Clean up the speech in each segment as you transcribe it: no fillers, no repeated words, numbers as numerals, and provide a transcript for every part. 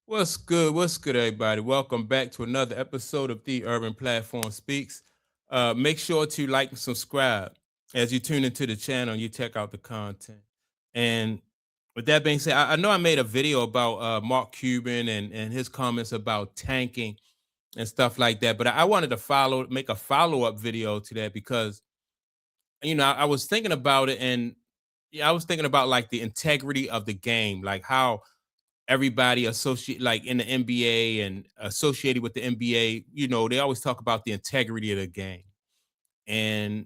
What's good? What's good, everybody? Welcome back to another episode of The Urban Platform Speaks. Make sure to like and subscribe as you tune into the channel and you check out the content. And with that being said, I know I made a video about Mark Cuban and his comments about tanking and stuff like that, but I wanted to make a follow-up video to that because I was thinking about it, and I was thinking about like the integrity of the game, like how everybody associate like in the NBA and associated with the NBA, they always talk about the integrity of the game. And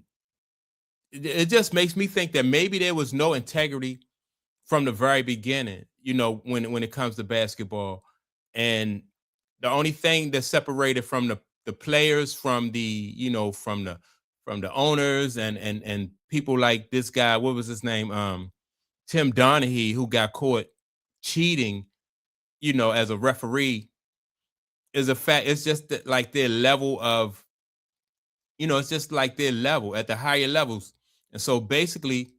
it just makes me think that maybe there was no integrity from the very beginning, when it comes to basketball. And the only thing that separated from the players from the owners and people like this guy, what was his name? Tim Donaghy, who got caught cheating, as a referee, is a fact. It's just that, like their level of, it's just like their level at the higher levels. And so basically,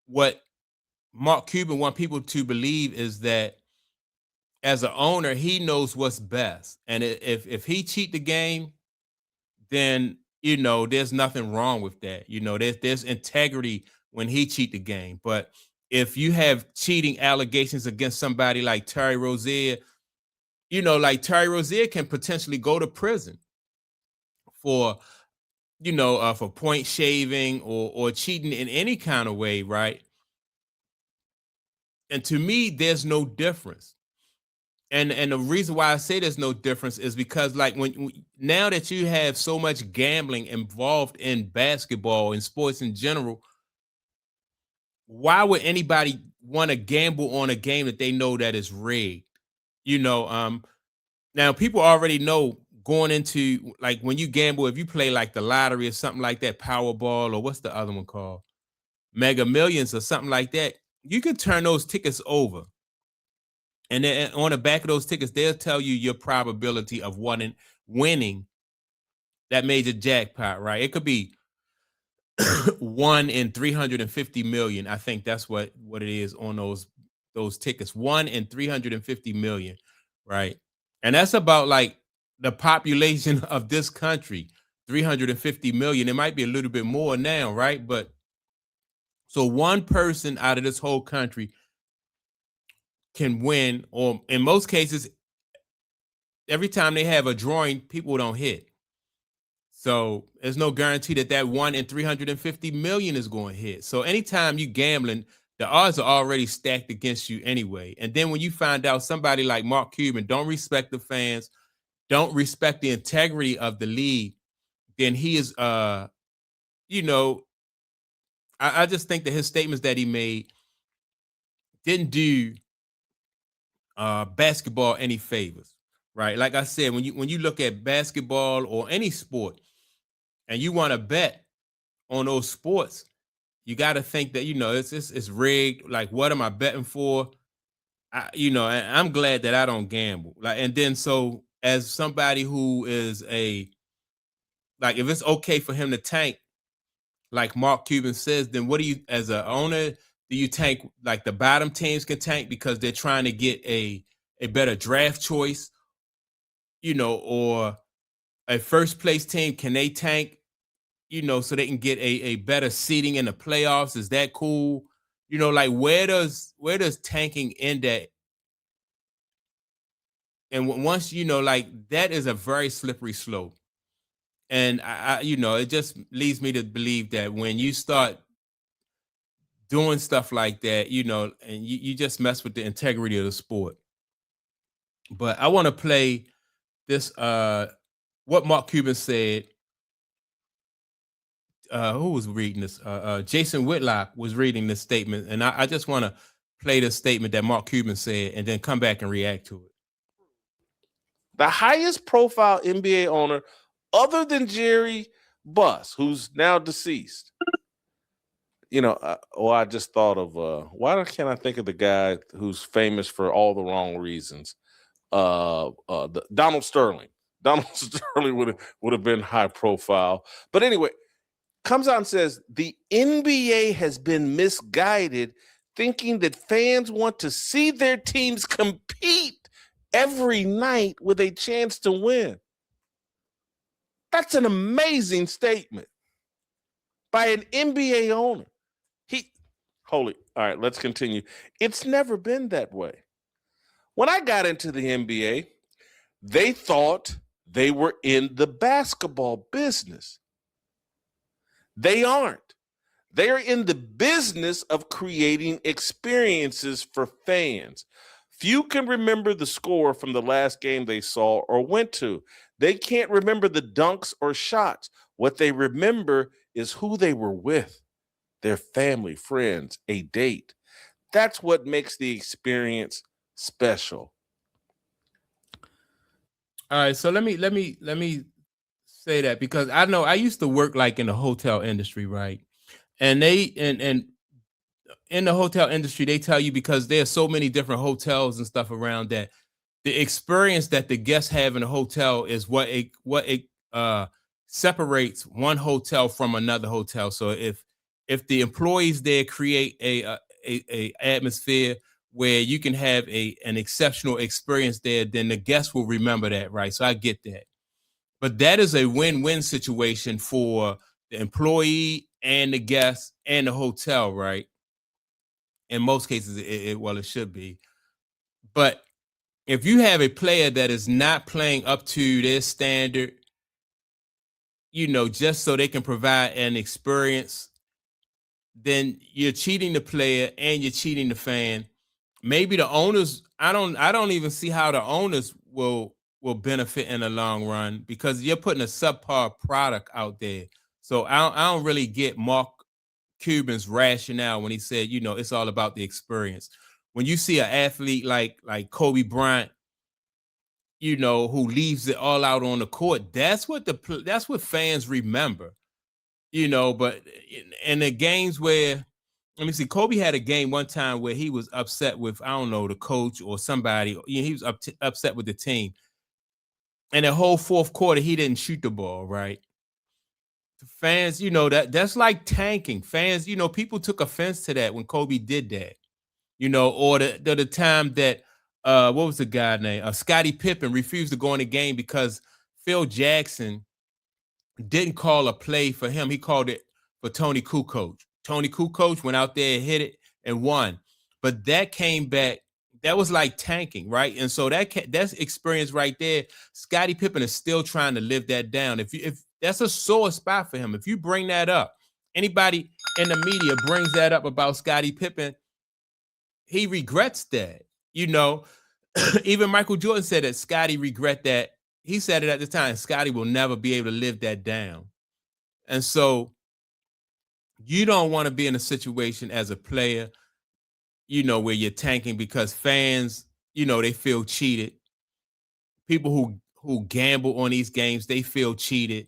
what Mark Cuban want people to believe is that as an owner, he knows what's best, and if he cheat the game, then there's nothing wrong with that. There's integrity when he cheat the game. But if you have cheating allegations against somebody like Terry Rozier, like Terry Rozier can potentially go to prison for for point shaving or cheating in any kind of way, right? And to me, there's no difference. And the reason why I say there's no difference is because like now that you have so much gambling involved in basketball and sports in general, why would anybody want to gamble on a game that they know that is rigged? You know, Now people already know going into, like, when you gamble, if you play like the lottery or something like that, Powerball, or what's the other one called? Mega Millions or something like that, you can turn those tickets over. And then on the back of those tickets, they'll tell you your probability of winning that major jackpot, right? It could be 1 in 350 million. I think that's what it is on those tickets. 1 in 350 million, right? And that's about like the population of this country, 350 million. It might be a little bit more now, right? But so one person out of this whole country can win, or in most cases, every time they have a drawing, people don't hit. So there's no guarantee that 1 in 350 million is going to hit. So anytime you gambling, the odds are already stacked against you anyway. And then when you find out somebody like Mark Cuban don't respect the fans, don't respect the integrity of the league, then he is, you know, I just think that his statements that he made didn't do basketball any favors, right? Like I said, when you look at basketball or any sport, and you want to bet on those sports, you got to think that it's rigged. Like, what am I betting for? And I'm glad that I don't gamble. Like, and then so as somebody who is like, if it's okay for him to tank, like Mark Cuban says, then what do you, as a owner, do you tank? Like, the bottom teams can tank because they're trying to get a better draft choice, or a first place team, can they tank, so they can get a better seating in the playoffs? Is that cool? Like, where does tanking end at? And once like, that is a very slippery slope. And it just leads me to believe that when you start doing stuff like that, and you just mess with the integrity of the sport. But I want to play this, what Mark Cuban said. Who was reading this? Jason Whitlock was reading this statement, and I just want to play this statement that Mark Cuban said, and then come back and react to it. The highest profile NBA owner, other than Jerry Buss, who's now deceased. I just thought of why can't I think of the guy who's famous for all the wrong reasons? Donald Sterling. Donald Sterling would have been high profile, but anyway, comes out and says the NBA has been misguided, thinking that fans want to see their teams compete every night with a chance to win. That's an amazing statement by an NBA owner. All right, let's continue. It's never been that way. When I got into the NBA, they thought they were in the basketball business. They aren't. They are in the business of creating experiences for fans. Few can remember the score from the last game they saw or went to. They can't remember the dunks or shots. What they remember is who they were with, their family, friends, a date. That's what makes the experience special. All right, so let me say that, because I know I used to work like in the hotel industry, right? And and in the hotel industry, they tell you, because there's so many different hotels and stuff around, that the experience that the guests have in a hotel is what it separates one hotel from another hotel. So if the employees there create a atmosphere where you can have an exceptional experience there, then the guests will remember that, right? So I get that. But that is a win-win situation for the employee and the guest and the hotel, right? In most cases, it should be. But if you have a player that is not playing up to their standard, just so they can provide an experience, then you're cheating the player and you're cheating the fan. Maybe the owners, I don't even see how the owners will benefit in the long run, because you're putting a subpar product out there. So I don't really get Mark Cuban's rationale when he said, it's all about the experience. When you see an athlete like Kobe Bryant, who leaves it all out on the court, that's what fans remember. But in the games where, let me see, Kobe had a game one time where he was upset with, I don't know, the coach or somebody. He was upset with the team. And the whole fourth quarter, he didn't shoot the ball, right? The fans, that's like tanking. Fans, people took offense to that when Kobe did that. Or the time that what was the guy name? Scottie Pippen refused to go in the game because Phil Jackson didn't call a play for him. He called it for Tony Kukoc. Tony Kukoc went out there and hit it and won. But that came back. That was like tanking, right? And so that's experience right there. Scottie Pippen is still trying to live that down. If that's a sore spot for him, if you bring that up, anybody in the media brings that up about Scottie Pippen, he regrets that. Even Michael Jordan said that Scottie regret that. He said it at the time. Scottie will never be able to live that down. And so you don't want to be in a situation as a player, where you're tanking because fans, they feel cheated. People who gamble on these games, they feel cheated.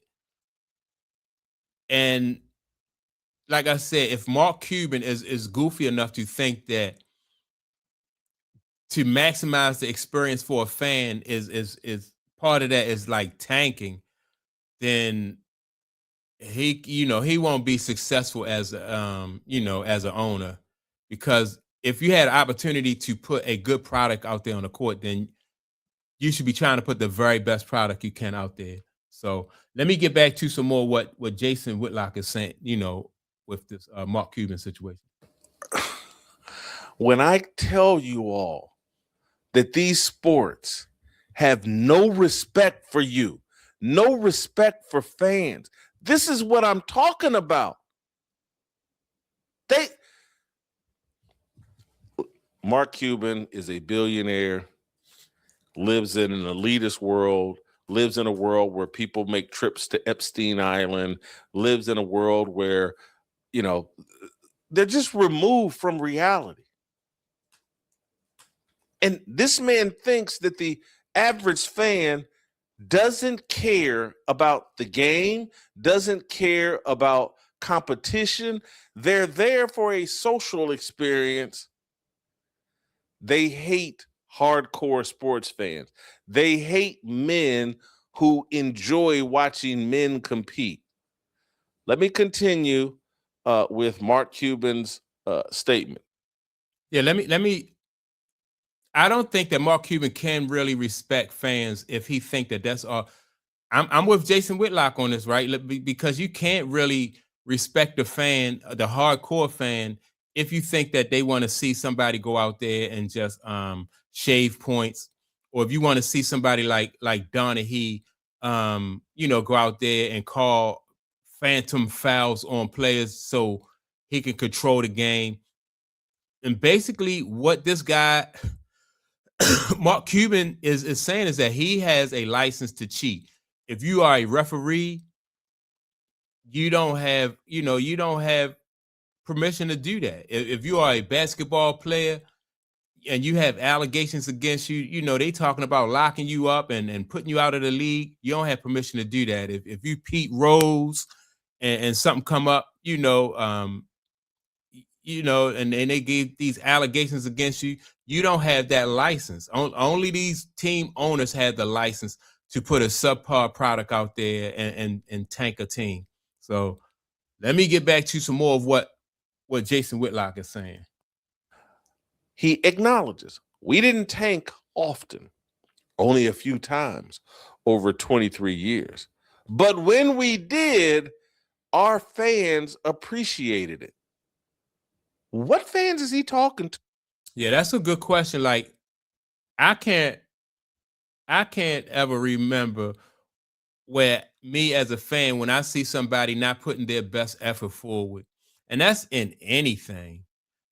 And like I said, if Mark Cuban is goofy enough to think that to maximize the experience for a fan is part of that is like tanking, then he won't be successful as as an owner. Because if you had an opportunity to put a good product out there on the court, then you should be trying to put the very best product you can out there. So let me get back to some more what Jason Whitlock is saying, with this Mark Cuban situation. When I tell you all that these sports have no respect for you, no respect for fans, this is what I'm talking about. Mark Cuban is a billionaire, lives in an elitist world, lives in a world where people make trips to Epstein Island, lives in a world where, they're just removed from reality. And this man thinks that the average fan doesn't care about the game, doesn't care about competition. They're there for a social experience. They hate hardcore sports fans. They hate men who enjoy watching men compete. Let me continue with Mark Cuban's statement. Yeah, let me I don't think that Mark Cuban can really respect fans if he think that that's all. I'm with Jason Whitlock on this, right? Because you can't really respect the fan, the hardcore fan, if you think that they want to see somebody go out there and just shave points, or if you want to see somebody like Donaghy, go out there and call phantom fouls on players so he can control the game. And basically, what this guy Mark Cuban is saying is that he has a license to cheat. If you are a referee, you don't have permission to do that. If you are a basketball player and you have allegations against you, they talking about locking you up and putting you out of the league, you don't have permission to do that. If you Pete Rose and something come up, and they gave these allegations against you, you don't have that license. Only these team owners have the license to put a subpar product out there and tank a team. So let me get back to some more of what Jason Whitlock is saying. He acknowledges we didn't tank often, only a few times over 23 years. But when we did, our fans appreciated it. What fans is he talking to? Yeah, that's a good question. Like, I can't ever remember where me as a fan, when I see somebody not putting their best effort forward, and that's in anything,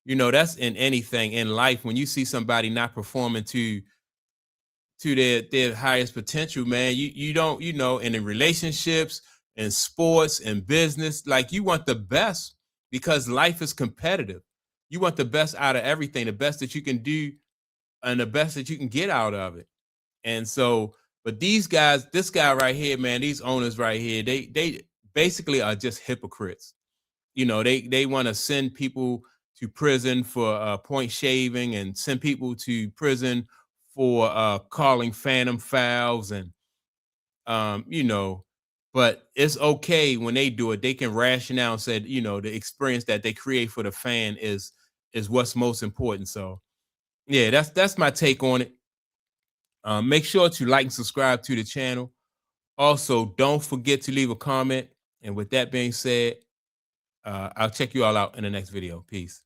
that's in anything in life. When you see somebody not performing to their highest potential, man, you don't, in the relationships and sports and business, like, you want the best because life is competitive. You want the best out of everything, the best that you can do and the best that you can get out of it. And so, but these guys, this guy right here, man, these owners right here, they basically are just hypocrites. They want to send people to prison for point shaving and send people to prison for calling phantom fouls and but it's okay when they do it. They can ration out and say, the experience that they create for the fan is what's most important. So yeah, that's my take on it. Make sure to like and subscribe to the channel. Also, don't forget to leave a comment. And with that being said, I'll check you all out in the next video. Peace.